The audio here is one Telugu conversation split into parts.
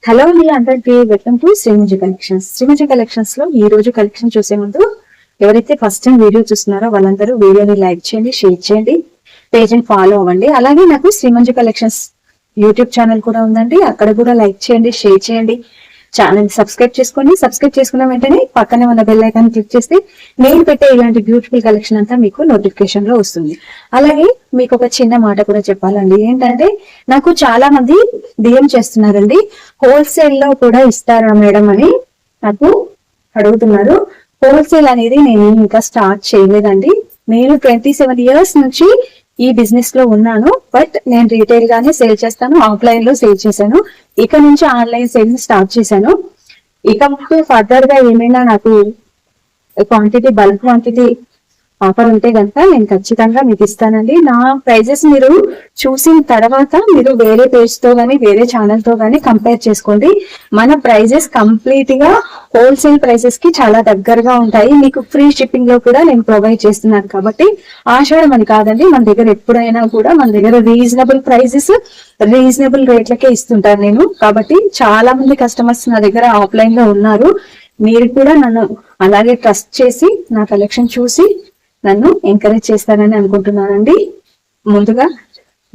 హలో అండి, అందరికి welcome to Srimanju collections. Srimanju collections లో ఈ రోజు కలెక్షన్ చూసే ముందు ఎవరైతే ఫస్ట్ టైం వీడియో చూస్తున్నారో వాళ్ళందరూ వీడియోని లైక్ చేయండి, షేర్ చేయండి, పేజ్ ని ఫాలో అవ్వండి. అలాగే నాకు శ్రీమంజు కలెక్షన్స్ యూట్యూబ్ ఛానల్ కూడా ఉందండి, అక్కడ కూడా లైక్ చేయండి, షేర్ చేయండి. ఛానల్ సబ్స్క్రైబ్ చేసుకోండి. సబ్స్క్రైబ్ చేసుకున్న వెంటనే పక్కనే ఉన్న బెల్ ఐకాన్ క్లిక్ చేస్తే నేను పెట్టే ఇలాంటి బ్యూటిఫుల్ కలెక్షన్ అంతా మీకు నోటిఫికేషన్ లో వస్తుంది. అలాగే మీకు ఒక చిన్న మాట కూడా చెప్పాలండి. ఏంటంటే నాకు చాలా మంది డిఎం చేస్తున్నారండి, హోల్సేల్ లో కూడా ఇస్తారా మేడం అని నాకు అడుగుతున్నారు. హోల్సేల్ అనేది నేను ఇంకా స్టార్ట్ చేయలేదండి. నేను 27 years నుంచి ఈ బిజినెస్ లో ఉన్నాను. బట్ నేను రీటైల్ గానే సేల్ చేస్తాను, ఆఫ్లైన్ లో సేల్ చేశాను. ఇక నుంచి ఆన్లైన్ సేల్ స్టార్ట్ చేశాను. ఇక ముందు ఫర్దర్ గా ఏమైనా నాకు క్వాంటిటీ, బల్క్ క్వాంటిటీ ఆఫర్ ఉంటే కనుక నేను ఖచ్చితంగా మీకు ఇస్తానండి. నా ప్రైజెస్ మీరు చూసిన తర్వాత మీరు వేరే పేజ్ తో గానీ వేరే ఛానల్ తో గానీ కంపేర్ చేసుకోండి. మన ప్రైజెస్ కంప్లీట్ గా హోల్సేల్ ప్రైసెస్ కి చాలా దగ్గరగా ఉంటాయి. మీకు ఫ్రీ షిప్పింగ్ లో కూడా నేను ప్రొవైడ్ చేస్తున్నాను. కాబట్టి ఆషాఢం అని కాదండి, మన దగ్గర ఎప్పుడైనా కూడా మన దగ్గర రీజనబుల్ ప్రైజెస్, రీజనబుల్ రేట్లకే ఇస్తుంటాను నేను. కాబట్టి చాలా మంది కస్టమర్స్ నా దగ్గర ఆఫ్లైన్ లో ఉన్నారు. మీరు కూడా నన్ను అలాగే ట్రస్ట్ చేసి నా కలెక్షన్ చూసి నన్ను ఎంకరేజ్ చేస్తారని అనుకుంటున్నానండి. ముందుగా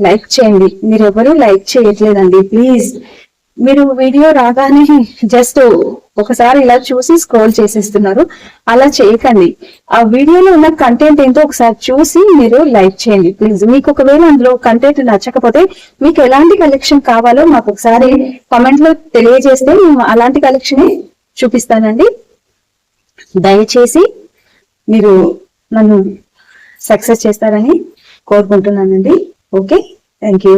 లైక్ చేయండి. మీరు ఎవరు లైక్ చేయట్లేదండి, ప్లీజ్. మీరు వీడియో రాగానే జస్ట్ ఒకసారి ఇలా చూసి స్క్రోల్ చేసేస్తున్నారు. అలా చేయకండి. ఆ వీడియోలో ఉన్న కంటెంట్ ఏంటో ఒకసారి చూసి మీరు లైక్ చేయండి ప్లీజ్. మీకు ఒకవేళ అందులో కంటెంట్ నచ్చకపోతే మీకు ఎలాంటి కలెక్షన్ కావాలో మాకు ఒకసారి కామెంట్ లో తెలియజేస్తే మేము అలాంటి కలెక్షన్ చూపిస్తానండి. దయచేసి మీరు నన్ను సక్సెస్ చేస్తారని కోరుకుంటున్నానండి. Okay, thank you.